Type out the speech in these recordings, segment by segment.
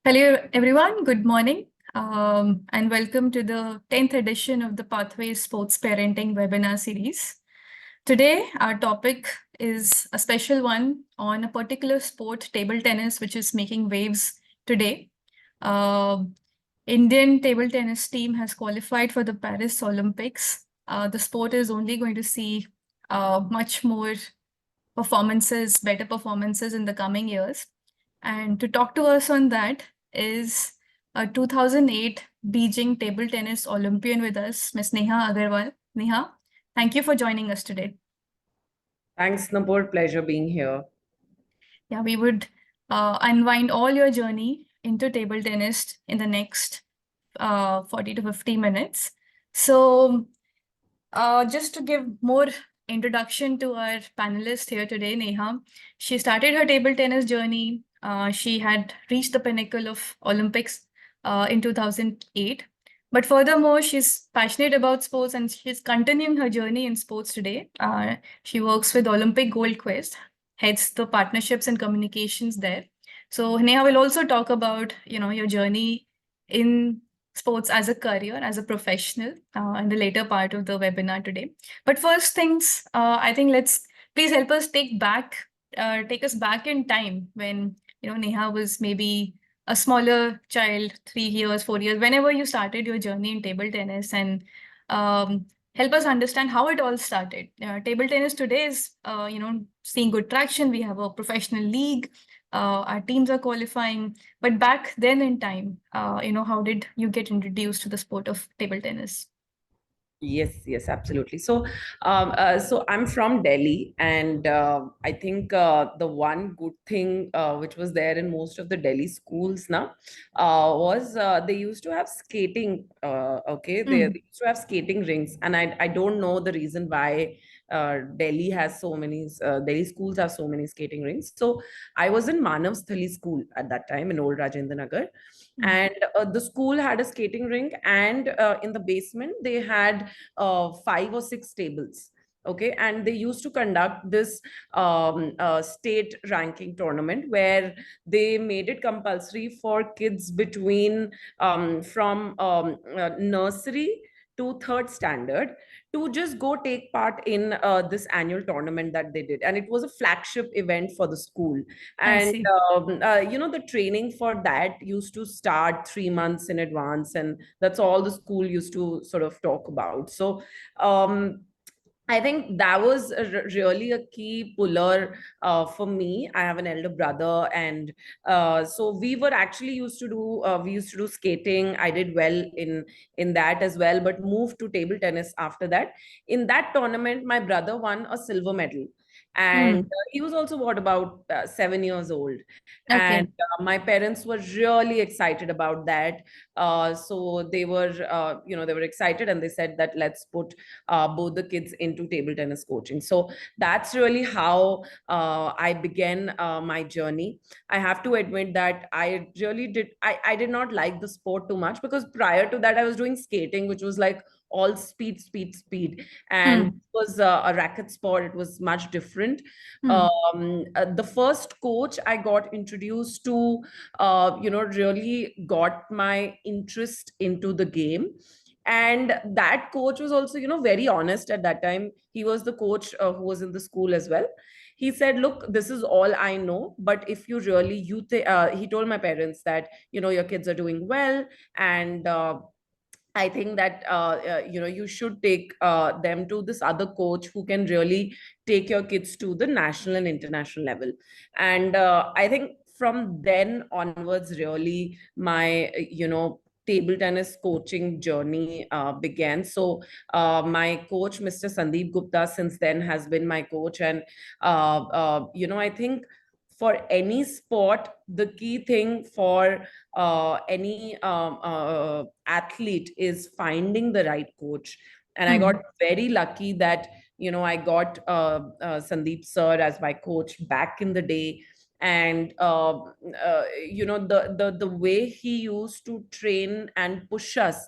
Hello, everyone. Good morning, and welcome to the 10th edition of the Pathways Sports Parenting webinar series. Today, our topic is a special one on a particular sport, table tennis, which is making waves today. Indian table tennis team has qualified for the Paris Olympics. The sport is only going to see much more performances, better performances in the coming years. And to talk to us on that is a 2008 Beijing table tennis Olympian with us, Ms. Neha Agarwal. Neha, thank you for joining us today. Thanks, Nupur. Pleasure being here. Yeah, we would unwind all your journey into table tennis in the next 40 to 50 minutes. So just to give more introduction to our panelist here today, Neha, she started her table tennis journey. She had reached the pinnacle of Olympics in 2008. But furthermore, she's passionate about sports and she's continuing her journey in sports today. She works with Olympic Gold Quest, heads the partnerships and communications there. So Neha will also talk about, your journey in sports as a career, as a professional, in the later part of the webinar today. But first things, I think please help us take us back in time when, Neha was maybe a smaller child, 3 years, 4 years, whenever you started your journey in table tennis, and help us understand how it all started. Table tennis today is, seeing good traction. We have a professional league. Our teams are qualifying. But back then in time, how did you get introduced to the sport of table tennis? Yes, absolutely. So I'm from Delhi, and I think the one good thing which was there in most of the Delhi schools now was they used to have skating. Okay, they used to have skating rinks, and I don't know the reason why Delhi has so many. Delhi schools have so many skating rinks. So I was in Manav Sthali school at that time in Old Rajendra Nagar, and the school had a skating rink, and in the basement they had 5 or 6 tables. Okay, and they used to conduct this state ranking tournament where they made it compulsory for kids between from nursery to third standard to just go take part in this annual tournament that they did, and it was a flagship event for the school. I And see. the training for that used to start 3 months in advance, and that's all the school used to sort of talk about. So um, I think that was really a key puller for me. I have an elder brother, and so we used to do skating. I did well in that as well, but moved to table tennis after that. In that tournament, my brother won a silver medal, and he was also what about 7 years old, and Okay. my parents were really excited about that. So they were excited, and they said that let's put both the kids into table tennis coaching. So that's really how I began my journey. I have to admit that I did not like the sport too much, because prior to that I was doing skating, which was like all speed, and it was a racket sport. It was much different. The first coach I got introduced to really got my interest into the game, and that coach was also very honest at that time. He was the coach who was in the school as well. He said, look, this is all I know, but if you really he told my parents that your kids are doing well, and I think that you should take them to this other coach who can really take your kids to the national and international level. And I think from then onwards, really, my table tennis coaching journey began. So my coach, Mr. Sandeep Gupta, since then has been my coach, and I think for any sport, the key thing for any athlete is finding the right coach. And I got very lucky that I got Sandeep sir as my coach back in the day. and the way he used to train and push us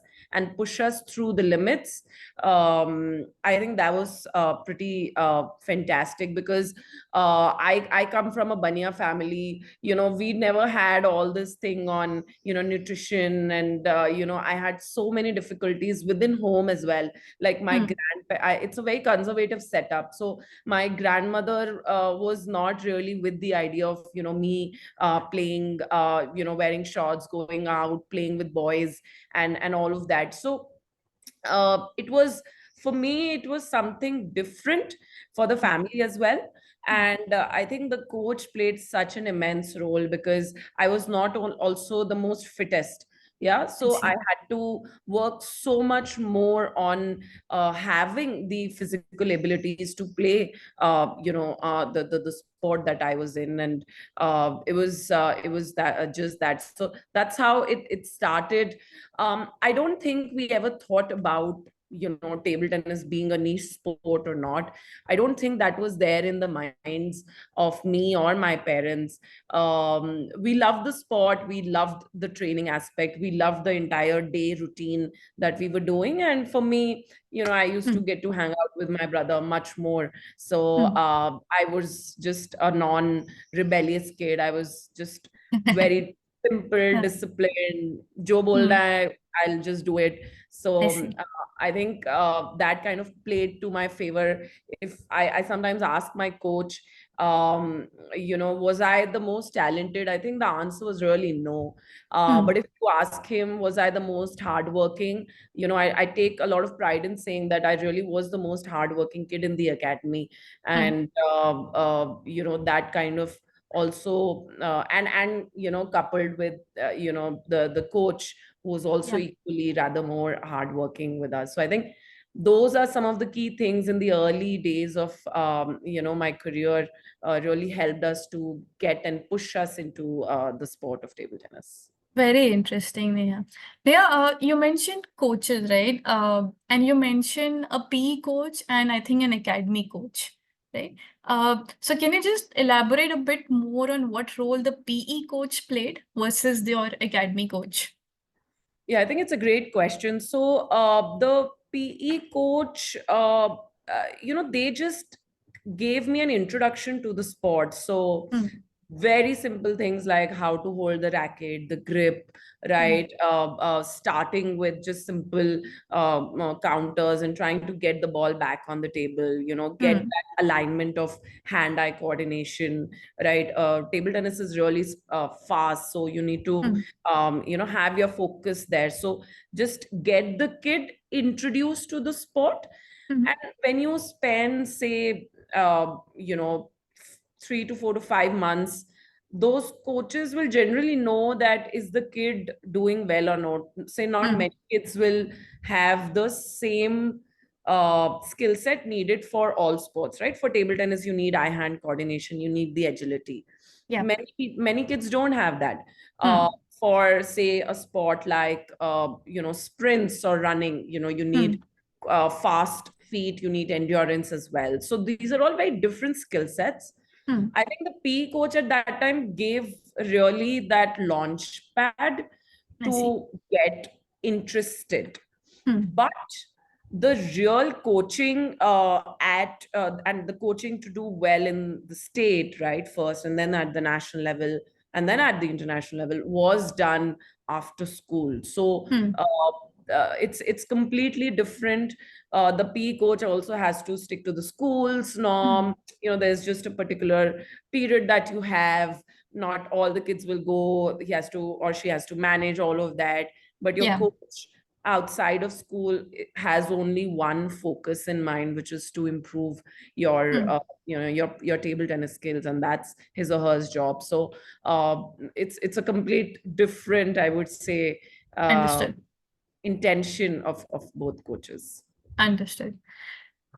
through the limits. I think that was pretty fantastic, because I come from a Bania family. We never had all this thing on nutrition, and I had so many difficulties within home as well. Like my Hmm. it's a very conservative setup, so my grandmother was not really with the idea of me playing, wearing shorts, going out playing with boys, and all of that. So it was, for me, it was something different for the family as well. Hmm. And I think the coach played such an immense role, because I was not also the most fittest. Yeah, I so I see. had to work so much more on having the physical abilities to play the sport that I was in. And it was that, just that. So that's how it started. I don't think we ever thought about table tennis being a niche sport or not. I don't think that was there in the minds of me or my parents. We loved the sport, we loved the training aspect, we loved the entire day routine that we were doing. And for me, I used to Hmm. get to hang out with my brother much more. So Hmm. I was just a non-rebellious kid. I was just very simple, Yeah. disciplined. Jo bolda Hmm. hai, I'll just do it. I So see. I think that kind of played to my favor. If I sometimes ask my coach, was I the most talented? I think the answer was really no. Hmm. But if you ask him, was I the most hardworking? I take a lot of pride in saying that I really was the most hardworking kid in the academy. Hmm. And that kind of also, and coupled with the coach, who was also Yeah. equally rather more hardworking with us. So I think those are some of the key things in the early days of my career, really helped us to get and push us into the sport of table tennis. Very interesting, Neha. Neha, you mentioned coaches, right? And you mentioned a PE coach and I think an academy coach, right? So can you just elaborate a bit more on what role the PE coach played versus your academy coach? Yeah, I think it's a great question. So the PE coach, they just gave me an introduction to the sport. So Hmm. very simple things like how to hold the racket, the grip, Hmm. right? Starting with just simple counters and trying to get the ball back on the table, get Hmm. that alignment of hand-eye coordination, right? Table tennis is really fast, so you need to, Hmm. have your focus there. So just get the kid introduced to the sport. Hmm. And when you spend, say, 3 to 4 to 5 months, those coaches will generally know that is the kid doing well or not. Say, not Hmm. many kids will have the same skill set needed for all sports, right? For table tennis, you need eye hand coordination, you need the agility. Yeah. Many kids don't have that. Hmm. For, say, a sport like sprints or running, you Hmm. need fast feet, you need endurance as well. So these are all very different skill sets. Hmm. I think the P coach at that time gave really that launch pad I see. to get interested. Hmm. But the real coaching and the coaching to do well in the state, right, first, and then at the national level, and then at the international level, was done after school. So Hmm. it's completely different. The PE coach also has to stick to the school's Hmm. norm. There's just a particular period that you have. Not all the kids will go. He has to, or she has to manage all of that. But your Yeah. coach outside of school has only one focus in mind, which is to improve your Hmm. your table tennis skills, and that's his or her job. So it's a complete different, I would say, Understood. intention of both coaches. Understood.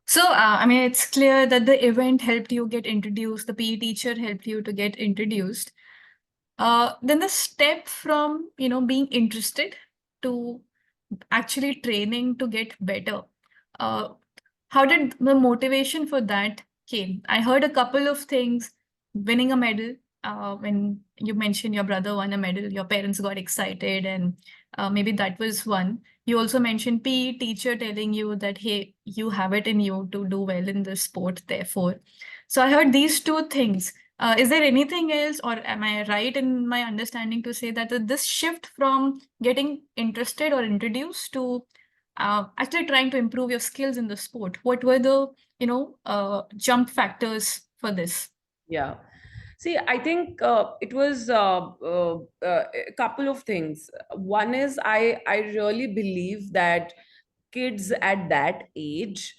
So, I mean, it's clear that the event helped you get introduced, the PE teacher helped you to get introduced. Then the step from, being interested to actually training to get better. Uh, how did the motivation for that came? I heard a couple of things, winning a medal, when you mentioned your brother won a medal, your parents got excited, and maybe that was one. You also mentioned PE teacher telling you that, hey, you have it in you to do well in this sport, therefore. So I heard these two things. Is there anything else, or am I right in my understanding to say that this shift from getting interested or introduced to actually trying to improve your skills in the sport, what were the, jump factors for this? Yeah. See, I think it was a couple of things. One is I really believe that kids at that age,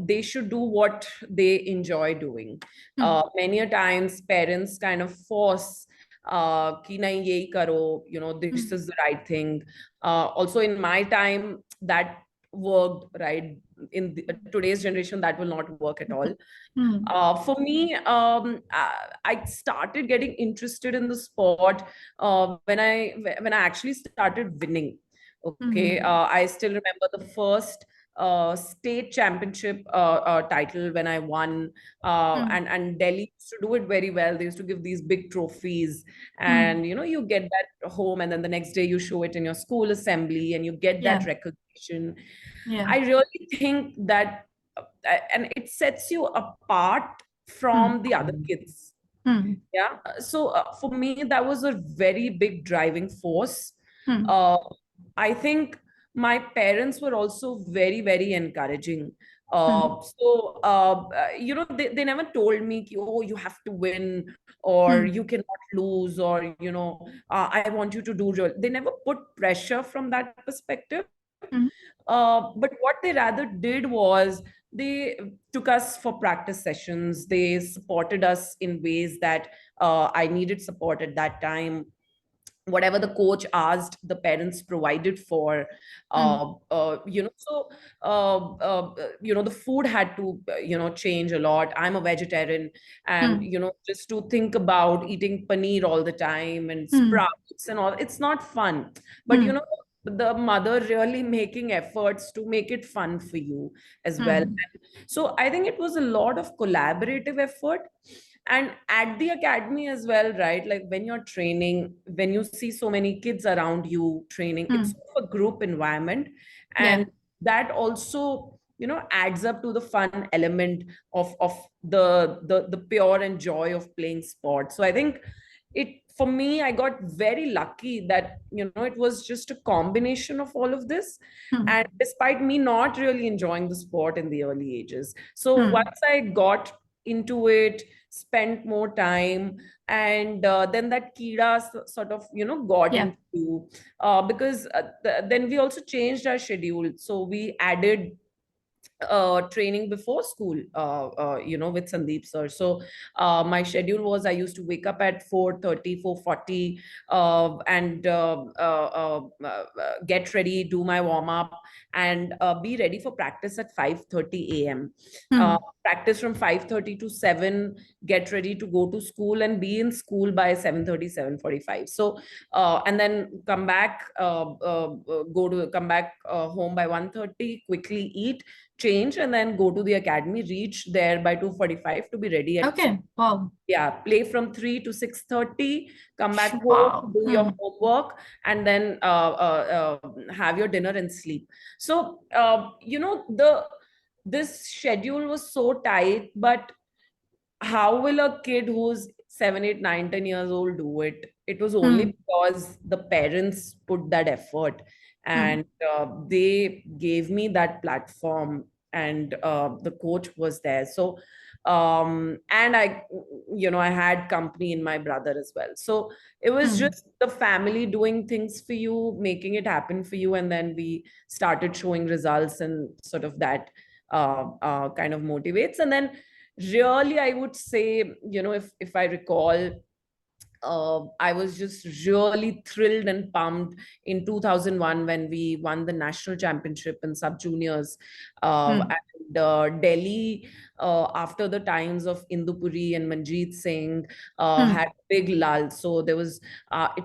they should do what they enjoy doing. Hmm. Many a times parents kind of force ki nahi yehi karo, this Hmm. is the right thing. Also in my time that worked, right? In today's generation, that will not work at all. Hmm. For me, I started getting interested in the sport when I actually started winning. Okay, Hmm. I still remember the first state championship title when I won, Hmm. and Delhi used to do it very well. They used to give these big trophies, Hmm. and you get that home, and then the next day you show it in your school assembly, and you get that Yeah. recognition. Yeah. I really think that, and it sets you apart Hmm. from the other kids. Hmm. Yeah. So for me, that was a very big driving force. Hmm. Uh, I think my parents were also very, very encouraging. Hmm. They never told me, ki, oh, you have to win, or Hmm. you cannot lose, or, I want you to do real. They never put pressure from that perspective. Hmm. But what they rather did was they took us for practice sessions. They supported us in ways that I needed support at that time. Whatever the coach asked, the parents provided for. Hmm. The food had to, change a lot. I'm a vegetarian, and Hmm. just to think about eating paneer all the time and Hmm. sprouts and all, it's not fun. But Hmm. the mother really making efforts to make it fun for you as well. Hmm. So I think it was a lot of collaborative effort. And at the academy as well, right? Like when you're training, when you see so many kids around you training, Hmm. it's sort of a group environment. Yeah. And that also, adds up to the fun element of the pure and joy of playing sport. So I think it, for me, I got very lucky that, it was just a combination of all of this. Hmm. And despite me not really enjoying the sport in the early ages, so Hmm. once I got into it, spent more time, and then that kida sort of, got Yeah. into, because then we also changed our schedule. So we added training before school, with Sandeep sir. So my schedule was, I used to wake up at 4:30, 4:40, and get ready, do my warm up, and be ready for practice at 5:30 a.m. Uh, Hmm. Practice from 5:30 to 7, get ready to go to school and be in school by 7:30, 7:45. So and then come back, come back home by 1:30, quickly eat, change, and then go to the academy, reach there by 2:45 to be ready at 4. Okay. Wow. Yeah, play from 3 to 6:30, come back home, Wow. do your Hmm. homework, and then have your dinner and sleep. So the this schedule was so tight, but how will a kid who's 7, 8, 9, 10 years old do it? It was only Hmm. because the parents put that effort, Hmm. and they gave me that platform, and the coach was there. So and I had company in my brother as well. So it was Hmm. just the family doing things for you, making it happen for you, and then we started showing results, and sort of that kind of motivates. And then really, I would say, if I recall, I was just really thrilled and pumped in 2001 when we won the national championship in sub juniors. Hmm. And Delhi, after the times of Indupuri and Manjeet Singh, Hmm. had big lull. So it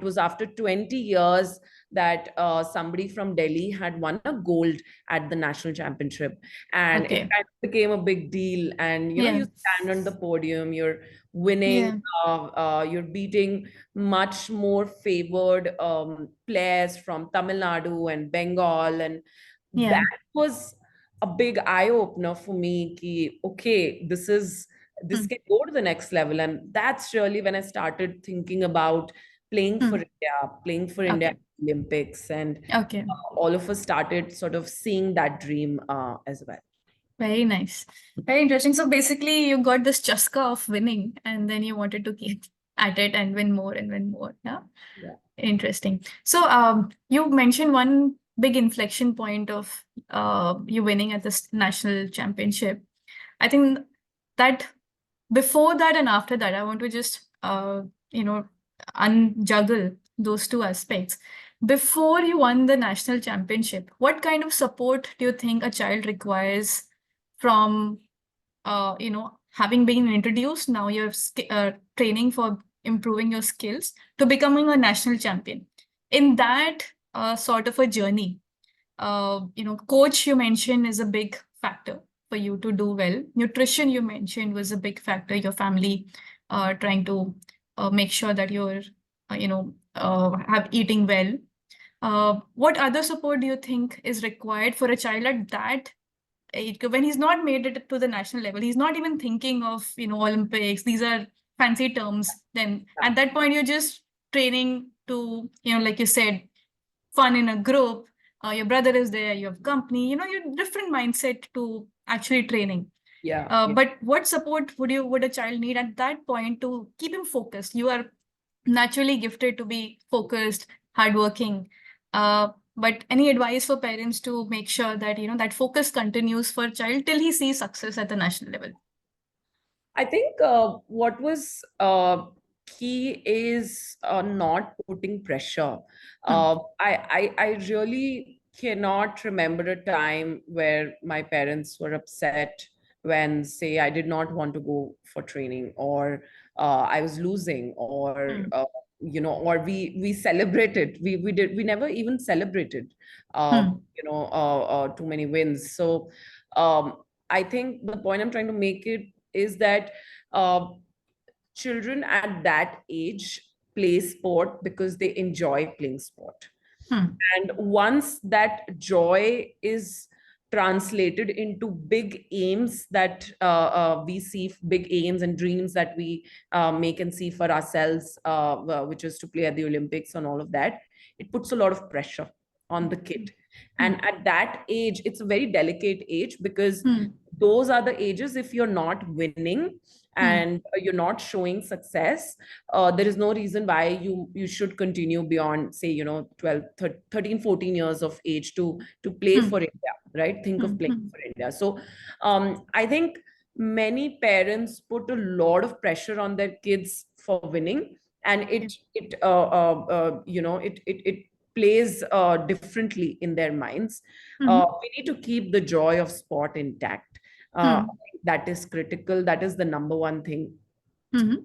was after 20 years that somebody from Delhi had won a gold at the national championship. And it Okay. kind of became a big deal. And, you Yeah. stand on the podium, you're winning. Yeah. You're beating much more favored players from Tamil Nadu and Bengal, and Yeah. that was a big eye opener for me. Ki, okay, this Hmm. can go to the next level, and that's really when I started thinking about Hmm. playing for India Okay. at the Olympics, and Okay. all of us started sort of seeing that dream as well. Very nice. Very interesting. So basically, you got this chaska of winning, and then you wanted to keep at it and win more and win more. Yeah. Yeah. Interesting. So, you mentioned one big inflection point of you winning at this national championship. I think that before that and after that, I want to just you know unjuggle those two aspects. Before you won the national championship, what kind of support do you think a child requires from having been introduced, now you're training for improving your skills to becoming a national champion? In that sort of a journey, coach you mentioned is a big factor for you to do well. Nutrition you mentioned was a big factor. Your family trying to make sure that you're, have eating well. What other support do you think is required for a child at that when he's not made it to the national level? He's not even thinking of Olympics. These are fancy terms. Then at that point, you're just training to, like you said, fun in a group. Your brother is there, you have company, your different mindset to actually training. Yeah, yeah. But what support would a child need at that point to keep him focused? You are naturally gifted to be focused, hardworking. But any advice for parents to make sure that that focus continues for a child till he sees success at the national level? I think what was key is not putting pressure. Hmm. I really cannot remember a time where my parents were upset when, say, I did not want to go for training, or I was losing, or Hmm. or we celebrated. We never even celebrated, Hmm. too many wins. So um, I think the point I'm trying to make it is that uh, children at that age play sport because they enjoy playing sport. Hmm. And once that joy is translated into big aims that we see, big aims and dreams that we make and see for ourselves, which is to play at the Olympics and all of that, it puts a lot of pressure on the kid. Hmm. And at that age, it's a very delicate age, because Hmm. those are the ages, if you're not winning Hmm. and you're not showing success, there is no reason why you should continue beyond, say, 12 13 14 years of age to play Hmm. for India, right? Think Hmm. of playing Hmm. for India. So I think many parents put a lot of pressure on their kids for winning, and Yeah. it plays differently in their minds. Hmm. We need to keep the joy of sport intact. Hmm. That is critical. That is the number one thing. Hmm.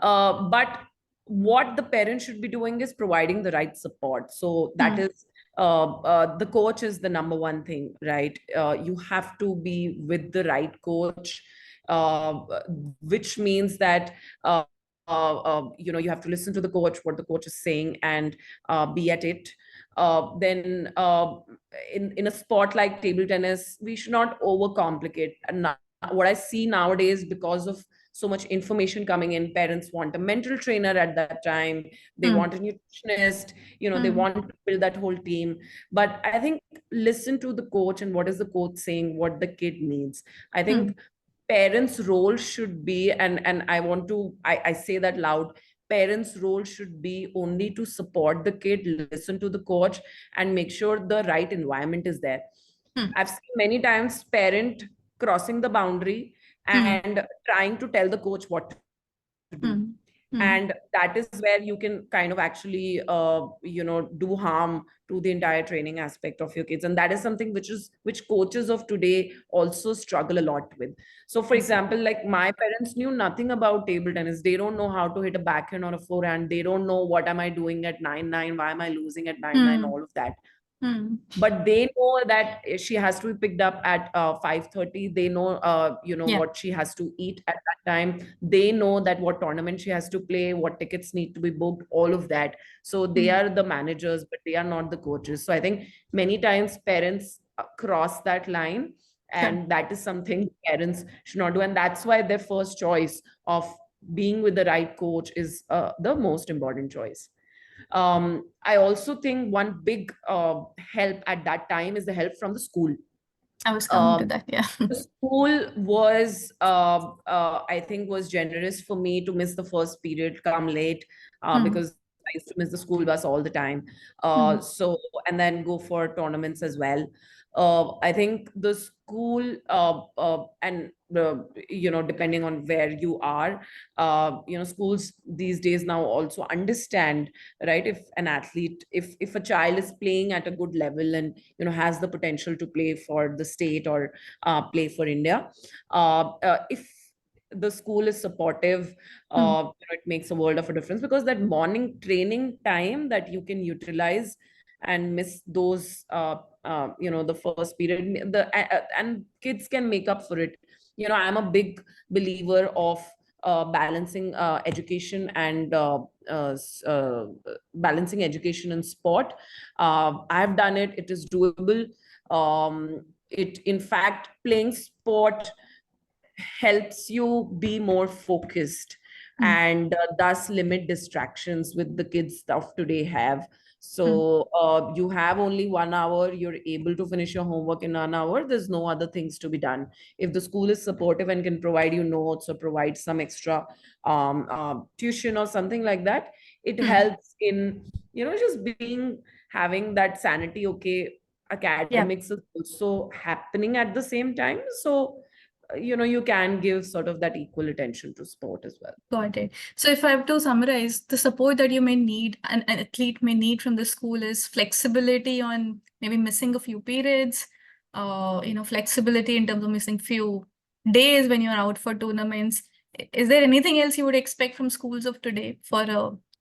um, but what the parent should be doing is providing the right support. So that Hmm. is the coach is the number one thing, right? You have to be with the right coach, uh, which means that you have to listen to the coach, what the coach is saying, and be at it. Then in a sport like table tennis, we should not overcomplicate. And what I see nowadays, because of so much information coming in, parents want a mental trainer at that time, they Hmm. want a nutritionist, they Hmm. want to build that whole team. But I think listen to the coach, and what is the coach saying, what the kid needs. I Hmm. think parents role should be, and I want to, I say that loud, parents role should be only to support the kid, listen to the coach, and make sure the right environment is there. Hmm. I've seen many times parent crossing the boundary Hmm. and trying to tell the coach what to do. Hmm. Hmm. And that is where you can kind of actually do harm to the entire training aspect of your kids. And that is something which coaches of today also struggle a lot with. So for Yes. example, like, my parents knew nothing about table tennis. They don't know how to hit a backhand or a forehand. They don't know what am I doing at 9-9, why am I losing at 9-9, Hmm. all of that. But they know that she has to be picked up at 5:30. They know Yeah. what she has to eat at that time. They know that what tournament she has to play, what tickets need to be booked, all of that. So they are the managers, but they are not the coaches. So I think many times parents cross that line, Sure. and that is something parents should not do. And that's why their first choice of being with the right coach is the most important choice. I also think one big help at that time is the help from the school. I was coming to Um, that. Yeah. the school was, I think, was generous for me to miss the first period, come late, because I used to miss the school bus all the time. So, and then go for tournaments as well. I think the school, and depending on where you are, schools these days now also understand, right? If an athlete, if a child is playing at a good level and has the potential to play for the state or play for India, if the school is supportive, it makes a world of a difference, because that morning training time that you can utilize and miss those the first period, and kids can make up for it. I'm a big believer of balancing education and balancing education and sport. I've done it. It is doable. It, in fact, playing sport helps you be more focused, and thus limit distractions with the kids of today have. So you have only 1 hour, you're able to finish your homework in 1 hour, there's no other things to be done. If the school is supportive and can provide you notes or provide some extra tuition or something like that, it helps in just being, having that sanity. Okay, Yeah. academics is also happening at the same time, so you can give sort of that equal attention to sport as well. Got it. So if I have to summarize, the support that you may need, an athlete may need from the school is flexibility on maybe missing a few periods, flexibility in terms of missing few days when you're out for tournaments. Is there anything else you would expect from schools of today for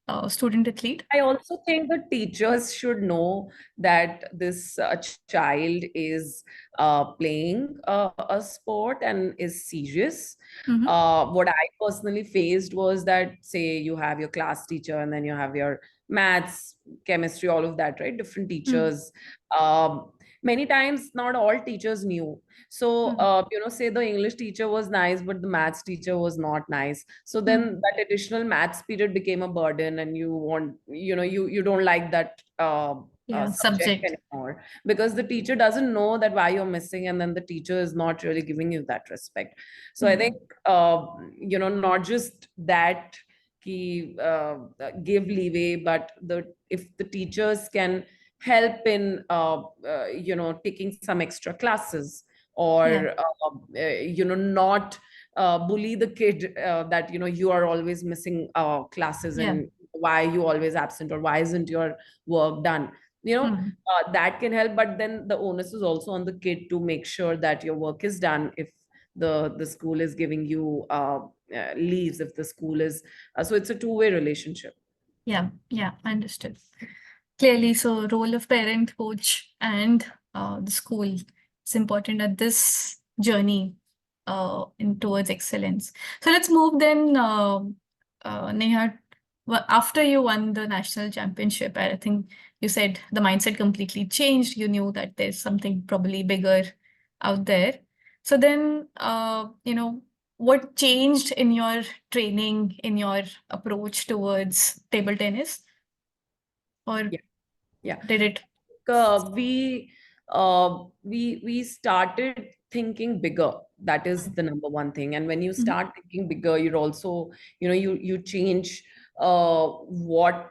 a student athlete? I also think the teachers should know that this child is playing a sport and is serious. What I personally faced was that, say, you have your class teacher and then you have your maths, chemistry, all of that, right? Different teachers. Many times, not all teachers knew. So, say the English teacher was nice, but the maths teacher was not nice. So then that additional maths period became a burden, and you want, you don't like that Yeah, subject subject. anymore, because the teacher doesn't know that why you're missing, and then the teacher is not really giving you that respect. So I think, not just that, give leeway, but if the teachers can help in taking some extra classes, Yeah, or not bully the kid, that you are always missing classes, yeah. and why are you always absent, or why isn't your work done, that can help. But then the onus is also on the kid to make sure that your work is done, if the school is giving you leaves, if the school is so it's a two-way relationship. Yeah, yeah, understood. Clearly, so role of parent, coach, and the school is important at this journey in towards excellence. So let's move then, Neha. After you won the national championship, I think you said the mindset completely changed. You knew that there's something probably bigger out there. So then, what changed in your training, in your approach towards table tennis, or Yeah, yeah. did it? We started thinking bigger. That is the number one thing. And when you Mhm. start thinking bigger, you're also, you change what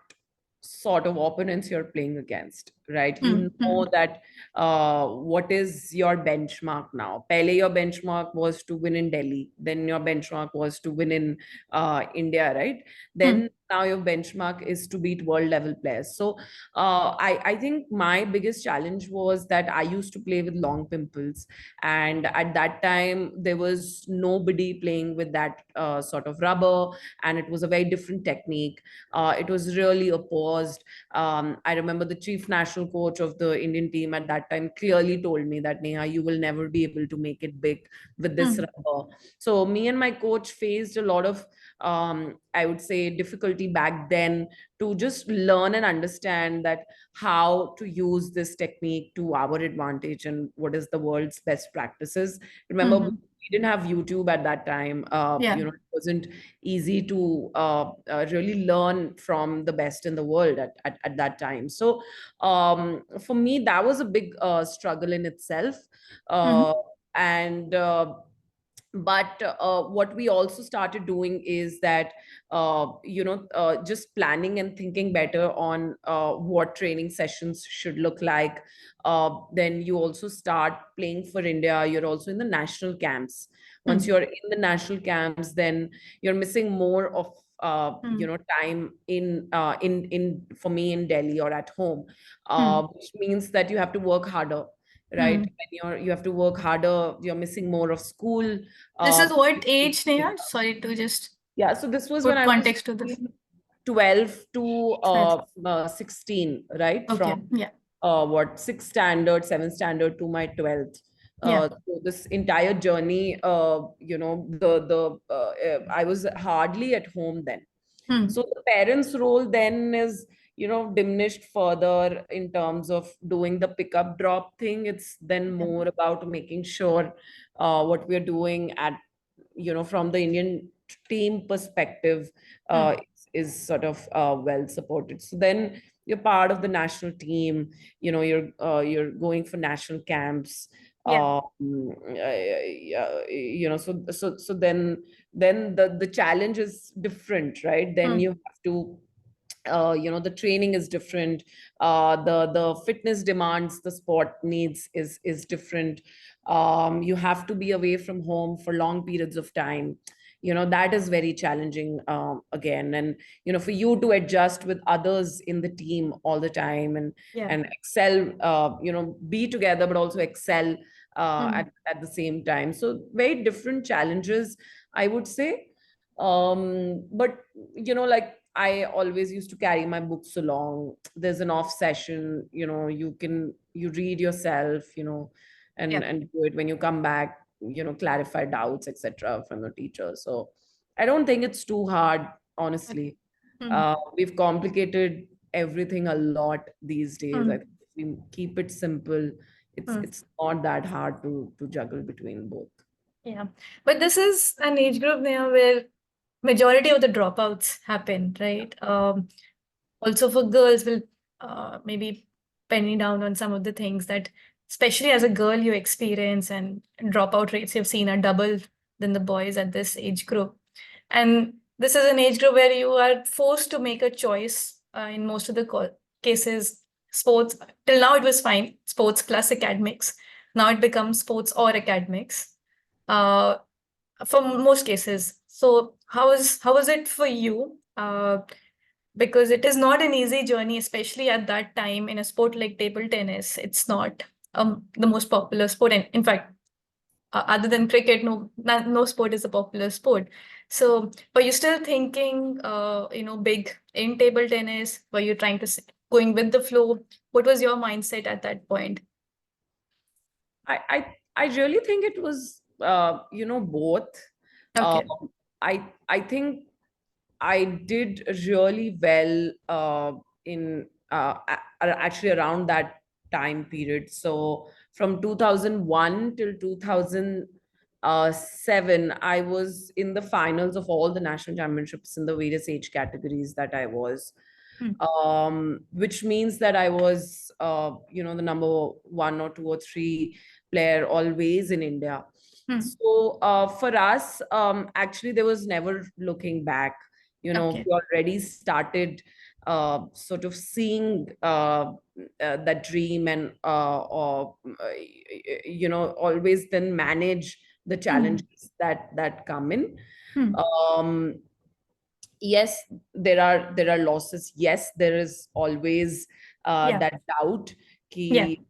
sort of opponents you're playing against, right? You know that what is your benchmark now. Pehle your benchmark was to win in Delhi, then your benchmark was to win in India, right? Then now your benchmark is to beat world level players. So I think my biggest challenge was that I used to play with long pimples, and at that time there was nobody playing with that sort of rubber, and it was a very different technique. It was really opposed. I remember the chief national national coach of the Indian team at that time clearly told me that, Neha, you will never be able to make it big with this Hmm. rubber. So me and my coach faced a lot of, I would say, difficulty back then to just learn and understand that how to use this technique to our advantage and what is the world's best practices. Remember, we Hmm. didn't have YouTube at that time. Yeah. It wasn't easy to really learn from the best in the world at that time. So for me, that was a big struggle in itself. Hmm. Uh, and but what we also started doing is that just planning and thinking better on what training sessions should look like. Then you also start playing for India. You're also in the national camps. Once Hmm. you're in the national camps, then you're missing more of Hmm. time in for me in Delhi or at home, Hmm. which means that you have to work harder, right? Hmm. And you have to work harder. You're missing more of school. This uh, is what age, Neha? Sorry to just yeah, so this was when put I was context to this. between 12 to 12. 16, right? From Okay. Yeah. what, sixth standard, seventh standard to my 12th. Yeah. So this entire journey, I was hardly at home then. Hmm. So the parents' role then is, diminished further in terms of doing the pickup drop thing. It's then Yeah. more about making sure what we're doing at, from the Indian team perspective, Hmm. is sort of well supported. So then you're part of the national team. You're going for national camps. Yeah. So then the challenge is different, right? Then Hmm. you have to, the training is different. The fitness demands the sport needs is different. You have to be away from home for long periods of time. That is very challenging, again. And for you to adjust with others in the team all the time, Yeah. and excel, be together but also excel Hmm. at the same time. So very different challenges, I would say. But like, I always used to carry my books along. There's an off session, you read yourself, Yeah. and do it when you come back, clarify doubts, etc., from your teacher. So I don't think it's too hard, Okay. honestly. Hmm. We've complicated everything a lot these days. I Hmm. think if we keep it simple, it's Hmm. it's not that hard to juggle between both. Yeah. But this is an age group now where majority of the dropouts happen, right? Also for girls will maybe penny down on some of the things that, especially as a girl, you experience, and dropout rates you've seen are double than the boys at this age group. And this is an age group where you are forced to make a choice in most of the cases. Sports, till now it was fine, sports plus academics. Now it becomes sports or academics uh, for most cases. So how is it for you? Because it is not an easy journey, especially at that time in a sport like table tennis. It's not the most popular sport. And in fact, other than cricket, no sport is a popular sport. So were you still thinking, big in table tennis? Were you trying to going with the flow? What was your mindset at that point? I really think it was, both. Um, Okay. I think I did really well in actually around that time period. So from 2001 till 2007, I was in the finals of all the national championships in the various age categories that I was. Hmm. Which means that I was, the number one or two or three player always in India. Hmm. So for us, actually, there was never looking back. Okay. We already started sort of seeing that dream, and always then manage the Hmm. challenges that come in. Hmm. Um, yes, there are losses. Yes, there is always Yeah. that doubt, Yeah. ki,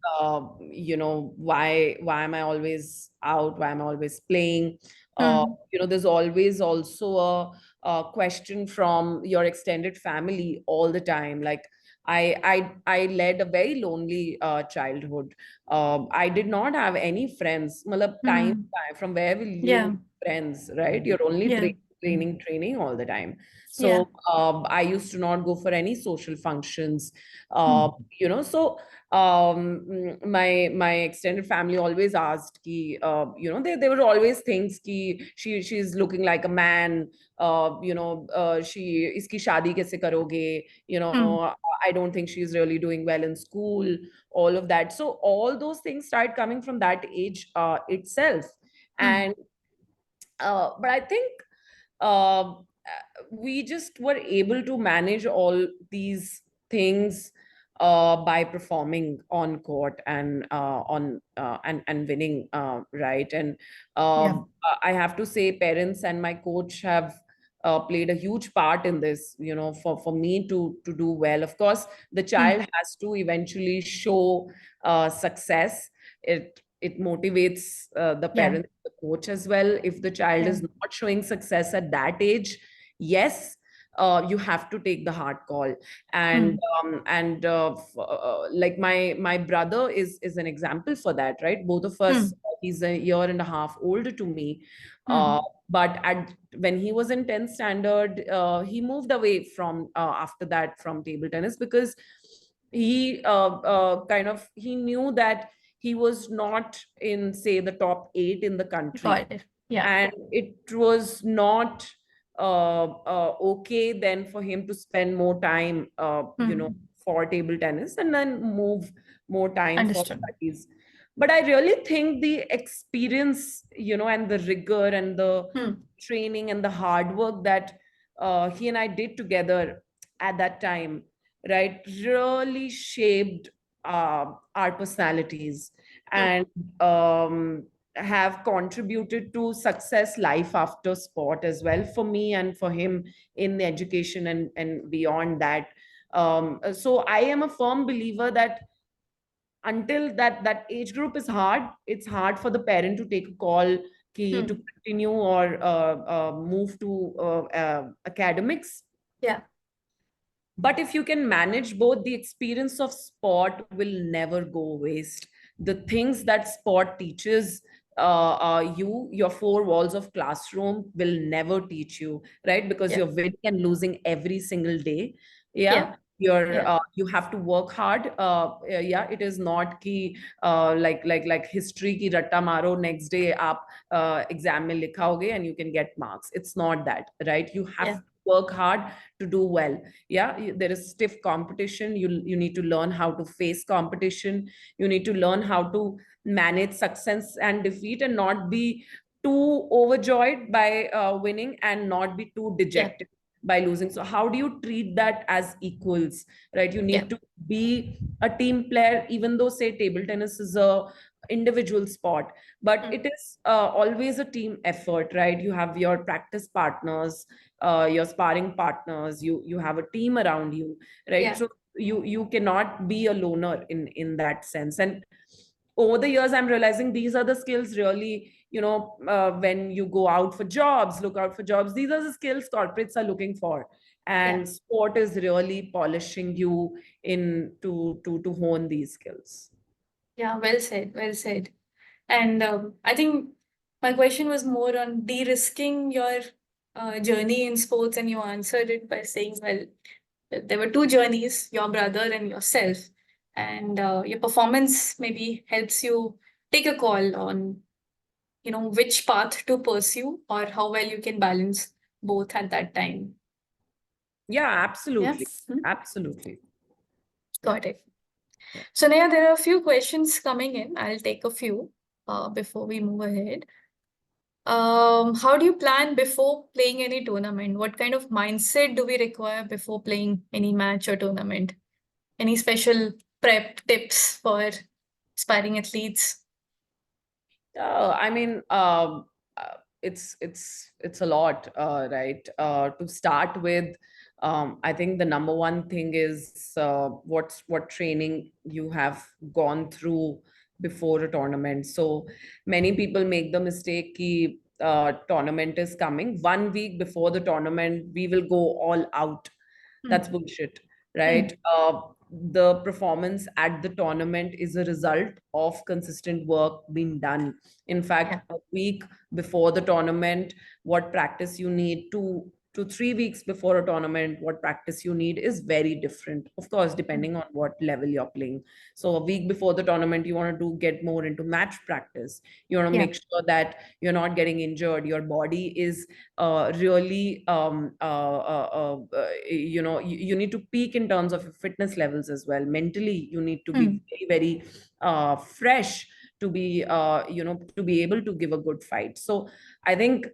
why am I always out, why am I always playing? Hmm. There's always also a question from your extended family all the time, like, I led a very lonely childhood. I did not have any friends. Matlab, time Hmm. from where will you Yeah. make friends, right? You're only Yeah. training all the time. Yeah. So I used to not go for any social functions. Hmm. Uh, so my extended family always asked ki, they were always things ki she's looking like a man, she iski shadi kaise karoge, Hmm. I don't think she's really doing well in school, all of that. So all those things start coming from that age itself. Hmm. And but I think uh, we just were able to manage all these things by performing on court and on and winning, right? And Yeah. I have to say, parents and my coach have played a huge part in this. For me to do well. Of course, the Hmm. child has to eventually show success. It motivates the Yeah. parent, the coach as well. If the child Yeah. is not showing success at that age, yes, you have to take the hard call. And Hmm. like my brother is an example for that, right? Both of us, Hmm. he's a year and a half older to me. Hmm. But when he was in 10th standard, he moved away from after that from table tennis, because he knew that he was not in, say, the top 8 in the country, Got it. Yeah. and it was not okay then for him to spend more time Hmm. for table tennis and then move more time for Understood. studies. But I really think the experience, and the rigor and the Hmm. training and the hard work that he and I did together at that time, right, really shaped our personalities, Hmm. and have contributed to success life after sport as well, for me and for him, in the education and beyond that. So I am a firm believer that until that age group is hard, it's hard for the parent to take a call to Hmm. continue or move to academics. Yeah. But if you can manage both, the experience of sport will never go waste. The things that sport teaches your four walls of classroom will never teach you, right? Because Yeah. you're winning and losing every single day. Yeah. Yeah. Yeah. You have to work hard. Yeah, it is not ki like history ki ratta maro, next day aap exam mein likhaoge and you can get marks. It's not that, right? You have Yeah. to work hard to do well. Yeah, there is stiff competition. You need to learn how to face competition. You need to learn how to manage success and defeat, and not be too overjoyed by winning and not be too Yeah. dejected by losing. So how do you treat that as equals, right? You Yeah. need to be a team player, even though, say, table tennis is a individual sport, but Hmm. it is always a team effort, right? You have your practice partners, your sparring partners, you have a team around you, right? Yeah. So you cannot be a loner in that sense. And over the years, I'm realizing these are the skills, really, when you go out for jobs, look out for jobs, these are the skills corporates are looking for. Yeah. And sport is really polishing you in to hone these skills. Yeah. Well said. Well said. And I think my question was more on de-risking your journey in sports, and you answered it by saying, well, there were two journeys, your brother and yourself, and your performance maybe helps you take a call on, which path to pursue or how well you can balance both at that time. Yeah, Yeah. absolutely. Hmm. Absolutely. Yeah. Got it. So now there are a few questions coming in. I'll take a few before we move ahead. How do you plan before playing any tournament? What kind of mindset do we require before playing any match or tournament? Any special prep tips for aspiring athletes? I mean, it's a lot, right? To start with, I think the number one thing is what training you have gone through before a tournament. So many people make the mistake ki tournament is coming 1 week before the tournament. We will go all out. Hmm. That's bullshit. right? The performance at the tournament is a result of consistent work being done. In fact, Yeah. a week before the tournament, what practice you need to 3 weeks before a tournament, what practice you need is very different, of course, depending on what level you're playing. So a week before the tournament, you want to do get more into match practice. You want to Yeah. make sure that you're not getting injured. Your body is really you need to peak in terms of your fitness levels as well. Mentally, you need to be very, very fresh to be to be able to give a good fight. So I think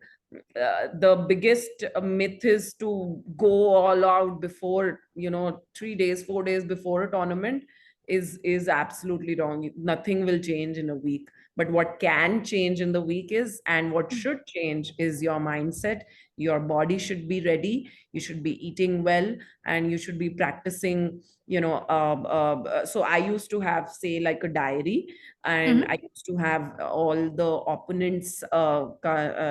the biggest myth is to go all out before 3 days 4 days before a tournament is absolutely wrong. Nothing will change in a week, but what can change in the week is, and what should change is your mindset. Your body should be ready. You should be eating well, and you should be practicing. So I used to have, say, like a diary, and I used to have all the opponents'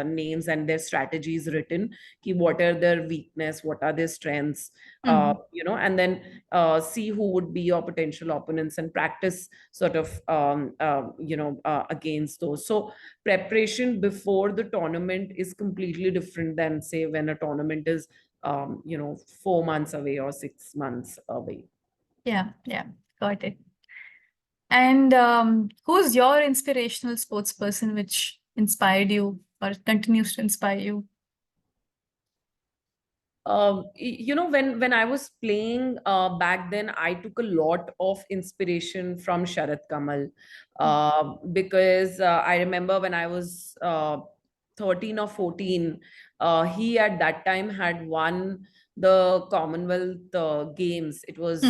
names and their strategies written. What are their weakness? What are their strengths? And then see who would be your potential opponents and practice sort of against those. So preparation before the tournament is completely different than, say, when a tournament is 4 months away or 6 months away. Yeah. Yeah. Got it. And who's your inspirational sports person which inspired you or continues to inspire you? When I was playing back then, I took a lot of inspiration from Sharat Kamal, because I remember when I was 13 or 14, he at that time had won the Commonwealth Games. It was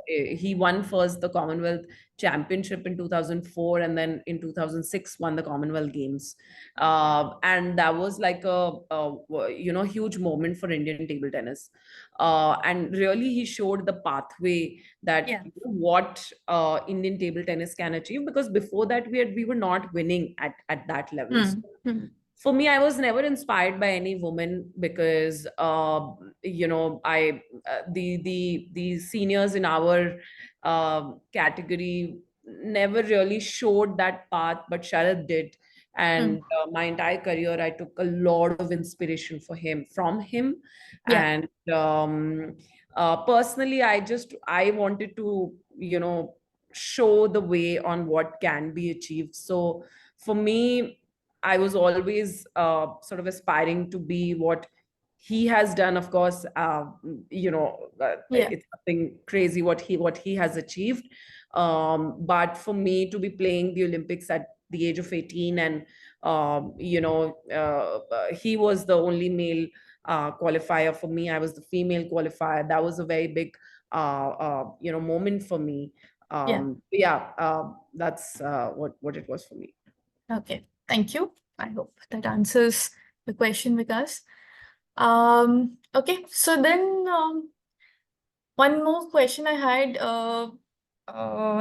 he won first the Commonwealth Championship in 2004, and then in 2006 won the Commonwealth Games. And that was like a huge moment for Indian table tennis. And really, he showed the pathway that Yeah. what Indian table tennis can achieve, because before that we were not winning at that level. So for me, I was never inspired by any woman, because I the seniors in our category never really showed that path, but Sharad did. And my entire career, I took a lot of inspiration from him. Yeah. And personally, I wanted to show the way on what can be achieved. So for me, I was always sort of aspiring to be what he has done. Of course, Yeah. it's something crazy what he has achieved. But for me to be playing the Olympics at the age of 18, and he was the only male qualifier for me. I was the female qualifier. That was a very big moment for me. Yeah. That's what it was for me. Okay. Thank you. I hope that answers the question with us. Okay. So then one more question I had,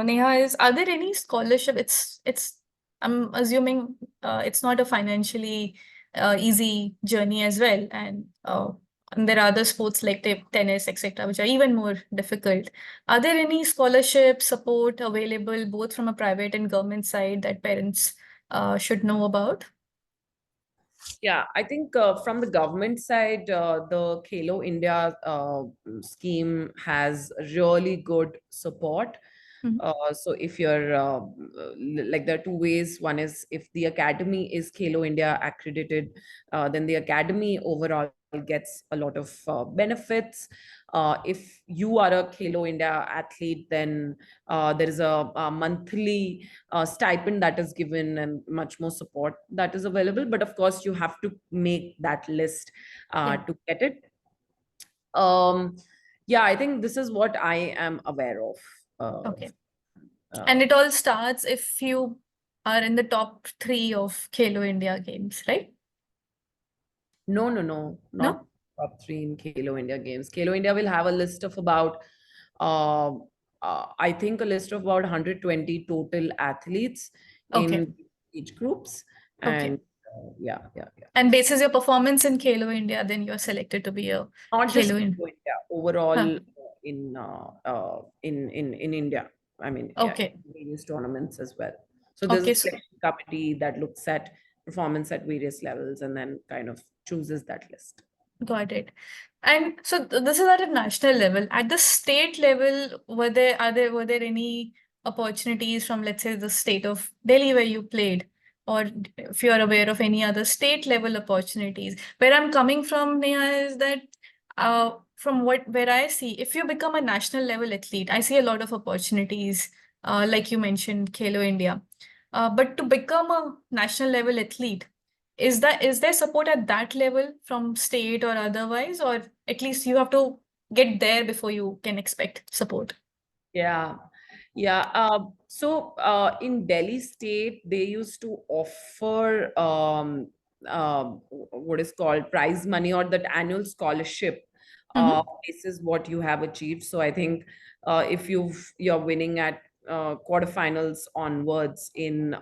Neha, is are there any scholarship? I'm assuming it's not a financially easy journey as well, and there are other sports like tennis, etc., which are even more difficult. Are there any scholarship support available both from a private and government side that parents should know about? Yeah, I think from the government side, the Khelo India scheme has really good support. So if you're like, there are two ways. One is, if the academy is Khelo India accredited, then the academy overall gets a lot of benefits. If you are a Khelo India athlete, then there is a monthly stipend that is given, and much more support that is available. But of course, you have to make that list Yeah. to get it. Um, yeah, I think this is what I am aware of. Okay. Uh, And it all starts if you are in the top 3 of Khelo India games, right? no, No? not top three in Khelo India Games. Khelo India will have a list of about, uh, I think, a list of about 120 total athletes Okay. in each groups. Okay. And yeah, yeah, yeah. And basis your performance in Khelo India, then you're selected to be a Not just Khelo India. Khelo India, overall Huh. in India. I mean, yeah, Okay. various tournaments as well. So there's a Okay. So selection committee that looks at performance at various levels and then kind of chooses that list. got it. And so this is at a national level. At the state level, were there any opportunities from, let's say, the state of Delhi where you played, or if you're aware of any other state level opportunities? Where I'm coming from, Neha, is that from where I see, if you become a national level athlete, I see a lot of opportunities, like you mentioned, Khelo India. But to become a national level athlete, is there support at that level from state or otherwise, or at least you have to get there before you can expect support? Yeah, yeah. In Delhi State, they used to offer what is called prize money or that annual scholarship. Mm-hmm. This is what you have achieved. So I think if you're winning at quarterfinals onwards in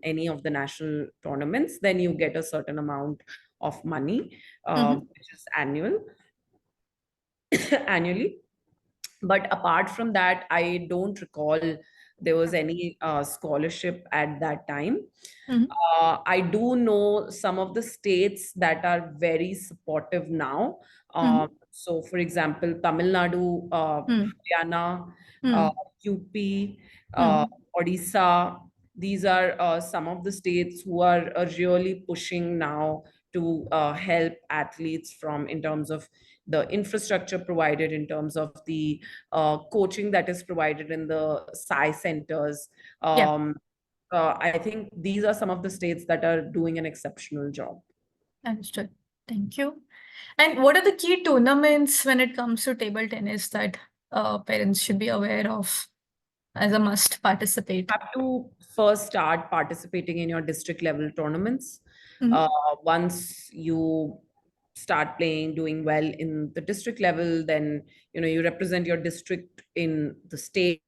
any of the national tournaments, then you get a certain amount of money, Mm-hmm. which is annually. But apart from that, I don't recall there was any scholarship at that time. Mm-hmm. I do know some of the states that are very supportive now. Mm-hmm. So, for example, Tamil Nadu, Haryana, uh, Mm-hmm. UP, uh, Mm-hmm. Odisha. These are some of the states who are really pushing now to help athletes from in terms of the infrastructure provided, in terms of the coaching that is provided in the SAI centers. Yeah, I think these are some of the states that are doing an exceptional job. understood. Thank you. And what are the key tournaments when it comes to table tennis that parents should be aware of as a must participate? Have to first start participating in your district level tournaments. Mm-hmm. Uh, Once you start playing, doing well in the district level, then you represent your district in the state.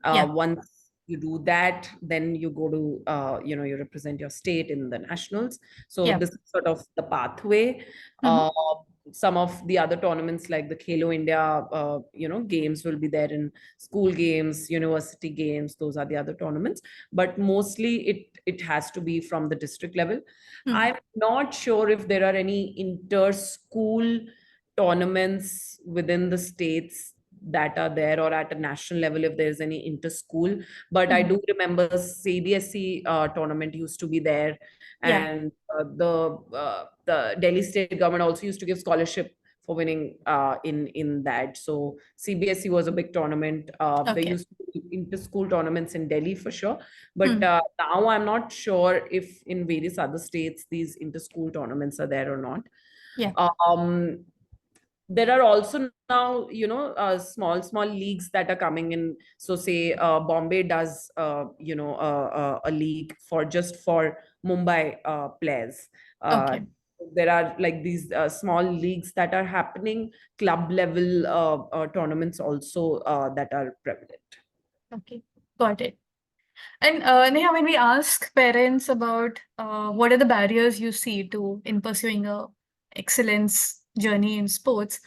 Yeah. Once you do that, then you go to you represent your state in the nationals. So Yeah. this is sort of the pathway. Mm-hmm. Uh, some of the other tournaments like the Khelo India, games will be there in school games, university games. Those are the other tournaments, but mostly it has to be from the district level. Mm-hmm. I'm not sure if there are any inter-school tournaments within the states that are there, or at a national level if there's any inter-school. But I Mm-hmm. do remember CBSE tournament used to be there, Yeah. and the Delhi state government also used to give scholarship for winning in that. So CBSE was a big tournament. There Okay. used to be inter-school tournaments in Delhi for sure, but Mm. now I'm not sure if in various other states these inter-school tournaments are there or not. Yeah. Um, there are also now small leagues that are coming in. So say Bombay does a league for just for Mumbai players. uh, Okay. there are like these small leagues that are happening, club level tournaments also that are prevalent. Okay. Got it. And Neha, when we ask parents about what are the barriers you see to in pursuing a excellence journey in sports,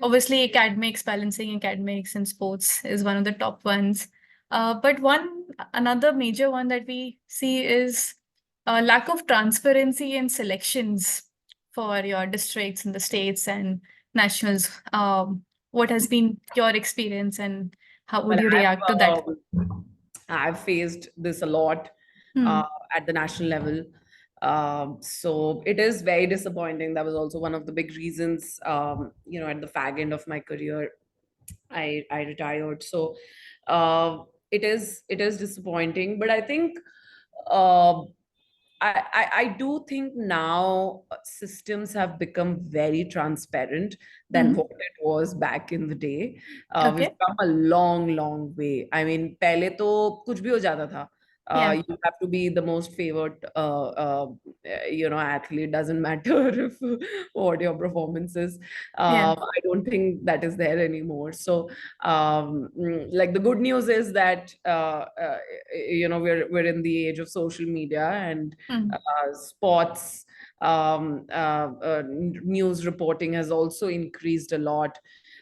obviously academics, balancing academics and sports is one of the top ones. But another major one that we see is lack of transparency in selections for your districts in the states and nationals. What has been your experience, and how would Well, you react to that? I've faced this a lot uh, Hmm. at the national level. So it is very disappointing. That was also one of the big reasons, at the fag end of my career, I retired. So it is disappointing. But I think uh, I do think now systems have become very transparent than Hmm. what it was back in the day. We've Okay. come a long, long way. I mean, पहले तो कुछ भी हो जाता था. Yeah. You have to be the most favored, athlete. Doesn't matter if what your performance is. Yeah. I don't think that is there anymore. So, like the good news is that we're in the age of social media, and Hmm. sports news reporting has also increased a lot.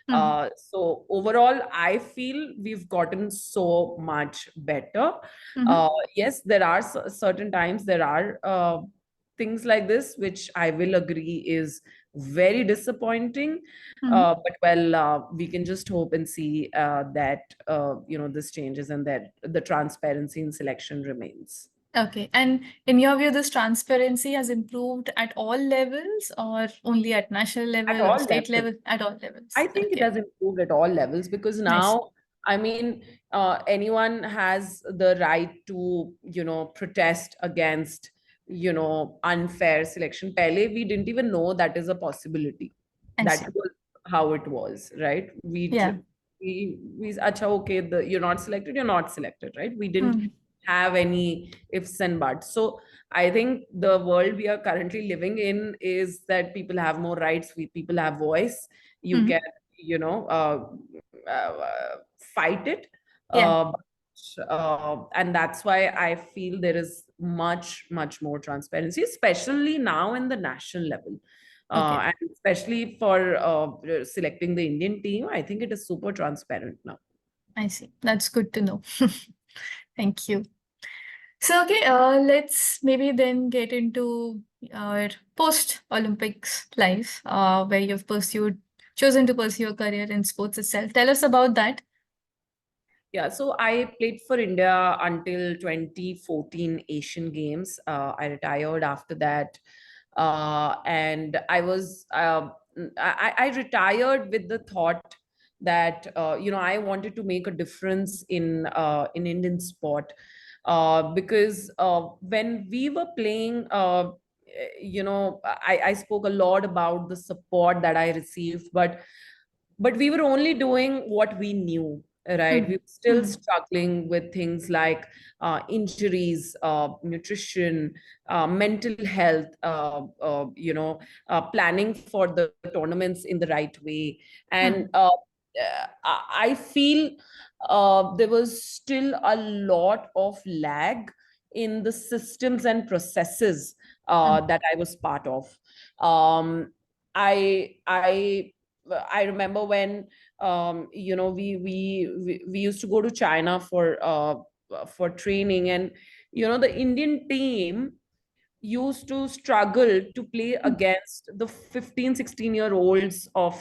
Mm. So overall, I feel we've gotten so much better. Mm-hmm. Yes, there are certain times there are things like this, which I will agree is very disappointing. Mm-hmm. But well, we can just hope and see that this changes and that the transparency in selection remains. Okay. And in your view, this transparency has improved at all levels or only at national At level or all state levels. level? At all levels. I think it Okay. has improved at all levels because Nice. now, I mean, anyone has the right to, protest against, unfair selection. Pehle, we didn't even know that is a possibility. I That see. was how it was, right? Yeah. Acha, okay, you're not selected, right? We didn't Mm. have any ifs and buts. So I think the world we are currently living in is that people have more rights, people have voice. You Mm. can, you know, fight it. Yeah. And that's why I feel there is much, much more transparency, especially now in the national level. Okay. And especially for selecting the Indian team, I think it is super transparent now. I see. That's good to know. Thank you. So, okay, let's maybe then get into our post-Olympics life, where you've chosen to pursue a career in sports itself. Tell us about that. Yeah, so I played for India until 2014 Asian Games. I retired after that. And I retired with the thought that, I wanted to make a difference in Indian sport. Because when we were playing, I spoke a lot about the support that I received, but we were only doing what we knew, right? We Mm. were still Mm. struggling with things like injuries, nutrition, mental health, planning for the tournaments in the right way. And Mm. I feel there was still a lot of lag in the systems and processes Mm. that I was part of. um, I I I remember when we used to go to China for training, and the Indian team used to struggle to play Mm. against the 15-16 year olds of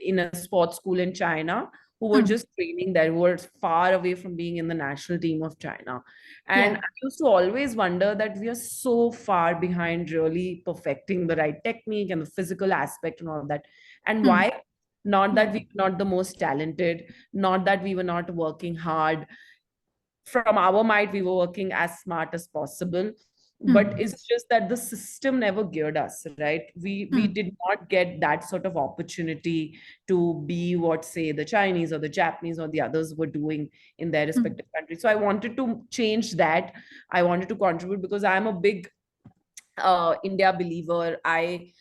in a sports school in China, who were Mm. just training there, who were far away from being in the national team of China. And Yeah. I used to always wonder that we are so far behind really perfecting the right technique and the physical aspect and all of that. And Mm. why? Not Yeah. that we were not the most talented, not that we were not working hard. From our mind, we were working as smart as possible, but Mm. it's just that the system never geared us, right? We Mm. did not get that sort of opportunity to be what, say, the Chinese or the Japanese or the others were doing in their Mm. respective countries. So I wanted to change that. I wanted to contribute because I'm a big India believer. I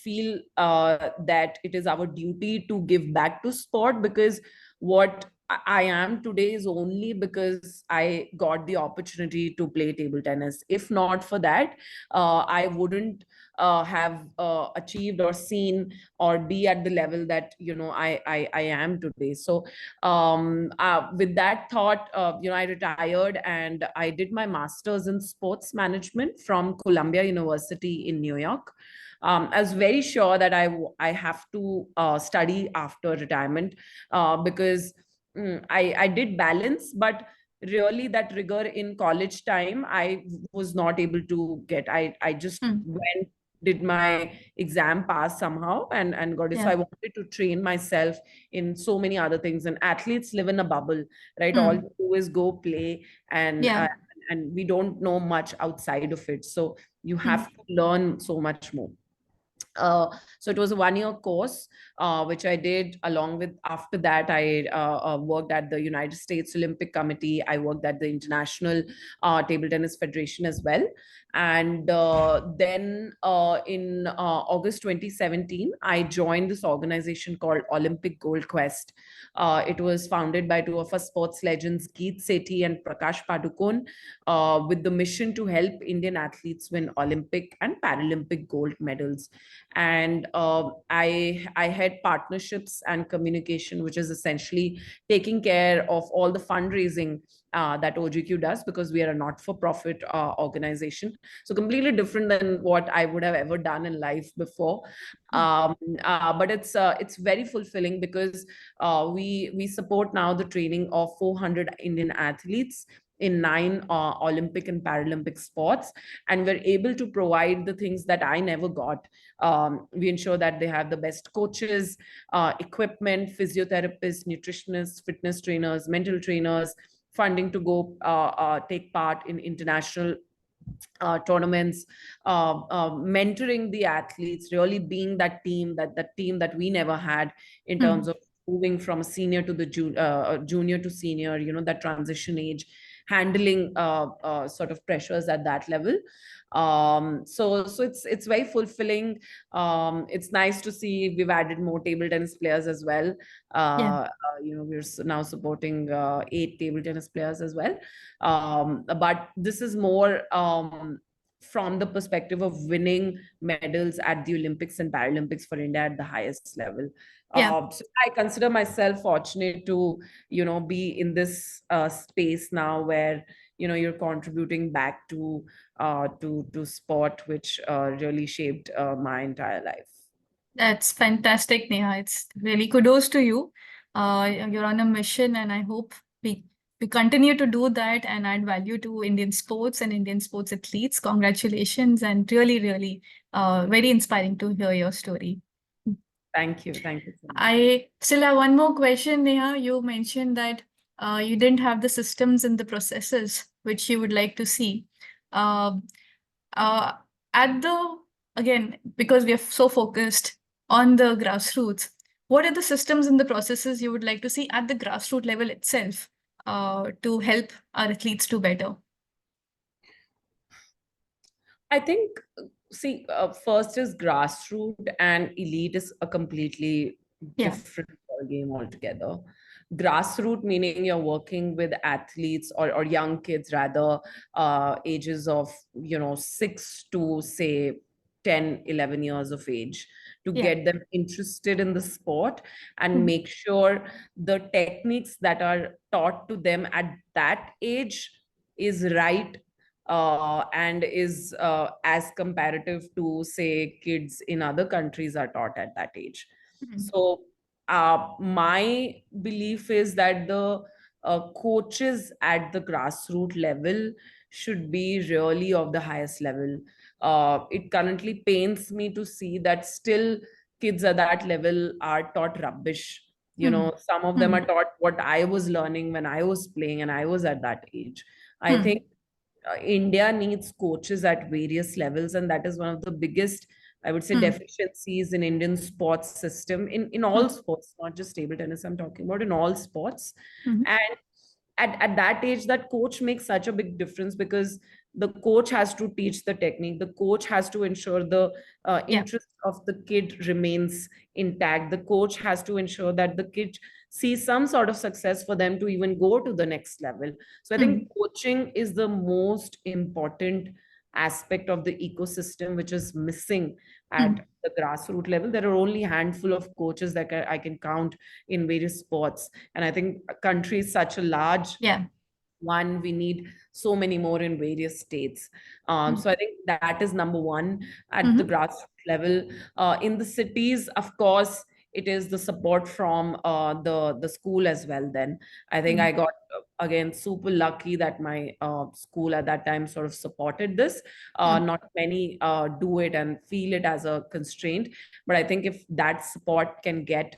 feel that it is our duty to give back to sport, because what I am today is only because I got the opportunity to play table tennis. If not for that, I wouldn't have achieved or seen or be at the level that I am today. So with that thought, I retired and I did my master's in sports management from Columbia University in New York. I was very sure that I have to study after retirement, because I did balance, but really that rigor in college time I was not able to get. I just Mm. went, did my exam pass somehow, and got it. So Yeah. I wanted to train myself in so many other things. And athletes live in a bubble, right? All Mm. you do is go play, Yeah. and we don't know much outside of it. So you Mm. have to learn so much more. So it was a 1 year course, which I did along with. After that, I worked at the United States Olympic Committee. I worked at the International Table Tennis Federation as well. And then in August 2017, I joined this organization called Olympic Gold Quest. It was founded by two of our sports legends, Geet Sethi and Prakash Padukone, with the mission to help Indian athletes win Olympic and Paralympic gold medals. And I had partnerships and communication, which is essentially taking care of all the fundraising that OGQ does, because we are a not-for-profit organization. So completely different than what I would have ever done in life before. But it's very fulfilling, because we support now the training of 400 Indian athletes in 9 Olympic and Paralympic sports. And we're able to provide the things that I never got. We ensure that they have the best coaches, equipment, physiotherapists, nutritionists, fitness trainers, mental trainers, funding to go take part in international tournaments, mentoring the athletes, really being that team that we never had, in terms of moving from a senior to the junior to senior, that transition age, handling sort of pressures at that level. So it's very fulfilling. It's nice to see we've added more table tennis players as well. Yeah. We're now supporting 8 table tennis players as well. But this is more from the perspective of winning medals at the Olympics and Paralympics for India at the highest level. Yeah. So I consider myself fortunate to, be in this space now, where, you're contributing back to sport, which really shaped my entire life. That's fantastic, Neha. It's really kudos to you. You're on a mission, and I hope we continue to do that and add value to Indian sports and Indian sports athletes. Congratulations, and really, really very inspiring to hear your story. Thank you. Thank you so much. I still have one more question, Neha. You mentioned that you didn't have the systems and the processes which you would like to see. Uh, uh, again, because we are so focused on the grassroots, what are the systems and the processes you would like to see at the grassroots level itself to help our athletes do better? I think, first is grassroots and elite is a completely different game altogether. Grassroots meaning you're working with athletes or young kids rather, ages of 6 to say 10, 11 years of age, to get them interested in the sport and make sure the techniques that are taught to them at that age is right, and is as comparative to, say, kids in other countries are taught at that age. So my belief is that the coaches at the grassroots level should be really of the highest level. It currently pains me to see that still kids at that level are taught rubbish. Some of them are taught what I was learning when I was playing and I was at that age. I think India needs coaches at various levels, and that is one of the biggest, I would say, deficiencies in Indian sports system, in all sports, not just table tennis. I'm talking about in all sports. And at that age, that coach makes such a big difference, because the coach has to teach the technique. The coach has to ensure the interest of the kid remains intact. The coach has to ensure that the kid sees some sort of success for them to even go to the next level. So I think coaching is the most important aspect of the ecosystem, which is missing at the grassroots level. There are only a handful of coaches that I can count in various sports. And I think a country is such a large one, we need so many more in various states. So I think that is number one at the grassroots level. In the cities, of course, it is the support from the school as well. Then I think I got again super lucky that my school at that time sort of supported this. Not many do it and feel it as a constraint, but I think if that support can get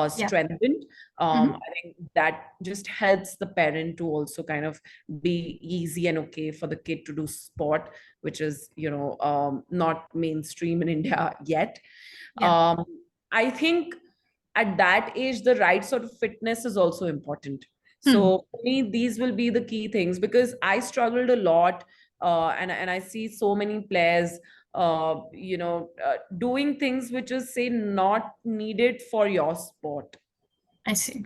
strengthened. Mm. I think that just helps the parent to also kind of be easy and okay for the kid to do sport, which is, not mainstream in India yet. Yeah. um, I think at that age, the right sort of fitness is also important. Hmm. So for me, these will be the key things, because I struggled a lot, and I see so many players, doing things which is, say, not needed for your sport. I see.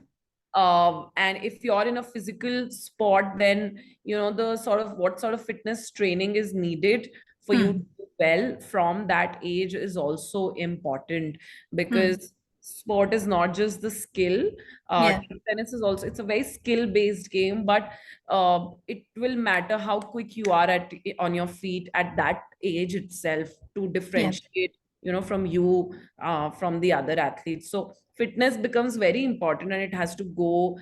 And if you're in a physical sport, then the sort of what sort of fitness training is needed for you to Hmm. do well from that age is also important, Hmm. because sport is not just the skill. Yeah. Table tennis is also, it's a very skill based game, but it will matter how quick you are on your feet at that age itself to Yeah. differentiate from you, from the other athletes. So fitness becomes very important, and it has to go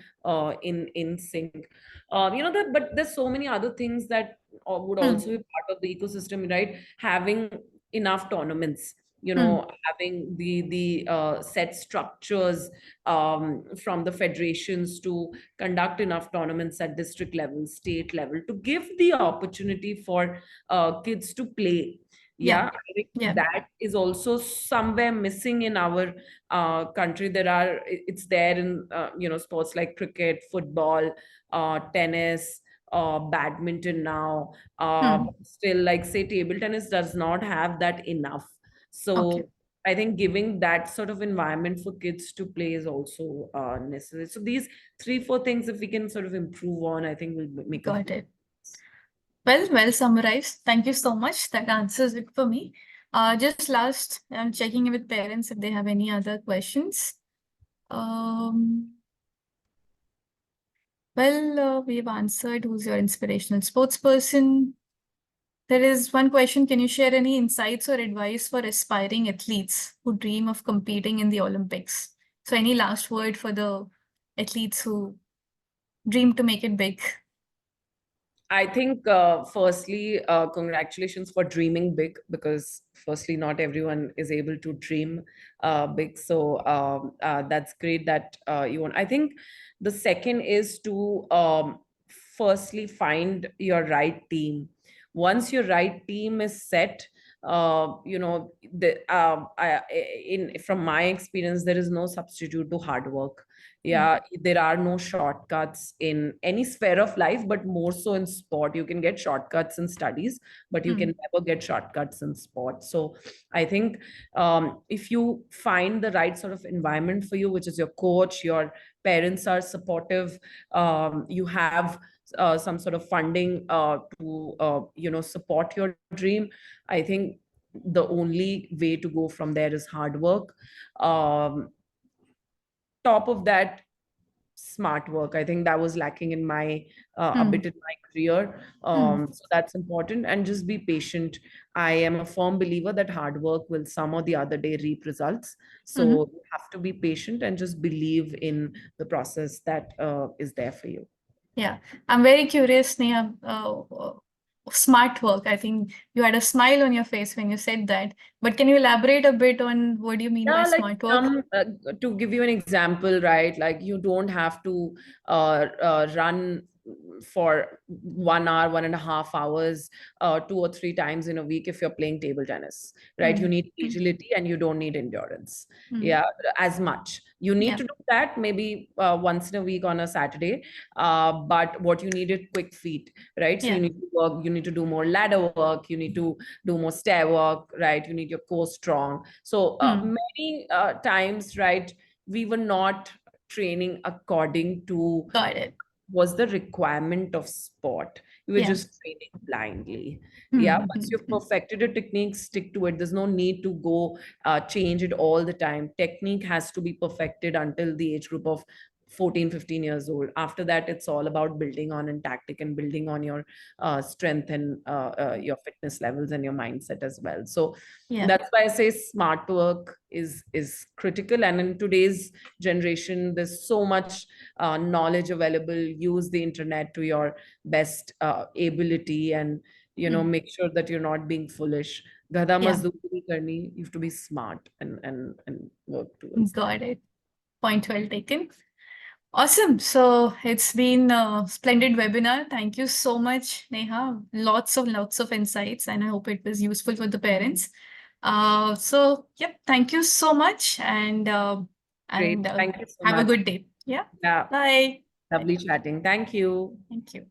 in sync. But there's so many other things that would also Hmm. be part of the ecosystem, right? Having enough tournaments, Hmm. having the set structures from the federations to conduct enough tournaments at district level, state level, to give the opportunity for kids to play. Yeah. Yeah, I think Yeah. that is also somewhere missing in our country. It's there in sports like cricket, football, tennis, badminton now. Hmm. Still, like, say, table tennis does not have that enough. Okay. So I think giving that sort of environment for kids to play is also necessary. So these three, four things, if we can sort of improve on, I think will make a Got big it. Well summarized. Thank you so much. That answers it for me. Just last, I'm checking with parents if they have any other questions. Um, we've answered who's your inspirational sports person. There is one question. Can you share any insights or advice for aspiring athletes who dream of competing in the Olympics? So, any last word for the athletes who dream to make it big? I think, firstly, congratulations for dreaming big, because firstly, not everyone is able to dream big. So that's great that you want. I think the second is to, firstly, find your right team. Once your right team is set, in from my experience, there is no substitute to hard work. Yeah. Yeah, there are no shortcuts in any sphere of life, but more so in sport. You can get shortcuts in studies, but you Hmm. can never get shortcuts in sport. So I think, if you find the right sort of environment for you, which is your coach, your parents are supportive, you have some sort of funding to support your dream, I think the only way to go from there is hard work. Top of that, smart work. I think that was lacking in my a Hmm. bit in my career. Hmm. So that's important, and just be patient. I am a firm believer that hard work will some or the other day reap results. So Hmm. you have to be patient and just believe in the process that is there for you. Yeah, I'm very curious, Neha. Smart work. I think you had a smile on your face when you said that. But can you elaborate a bit on what do you mean by Yeah, like, smart work? to give you an example, right? Like, you don't have to run for 1 hour, 1.5 hours, 2 or 3 times in a week if you're playing table tennis, right? You Hmm. need Hmm. agility and you don't need endurance. Hmm. Yeah, as much. You need Yeah. to do that maybe once in a week on a Saturday. But what you need is quick feet, right? So you Yeah. need to work, you need to do more ladder work, you need to do more stair work, right? You need your core strong. So Hmm. many times, right, we were not training according to Got it. was the requirement of sport. You were Yeah. just training blindly. Yeah, Hmm. once Hmm. you've Hmm. perfected a technique, stick to it. There's no need to go change it all the time. Technique has to be perfected until the age group of 14, 15 years old. After that, it's all about building on and tactic and building on your strength and your fitness levels and your mindset as well. So Yeah. that's why I say smart work is critical. And in today's generation, there's so much knowledge available. Use the internet to your best ability, and Hmm. make sure that you're not being foolish. Gada Yeah. mazdoori nahi karni. You have to be smart and work towards that. Got it. Point well taken. Awesome. So it's been a splendid webinar. Thank you so much, Neha. Lots of insights, and I hope it was useful for the parents. So yep, thank you so much, and Great. Thank you so have a much. good day. Yeah. Yeah, Bye. Bye. lovely chatting. Thank you. Thank you.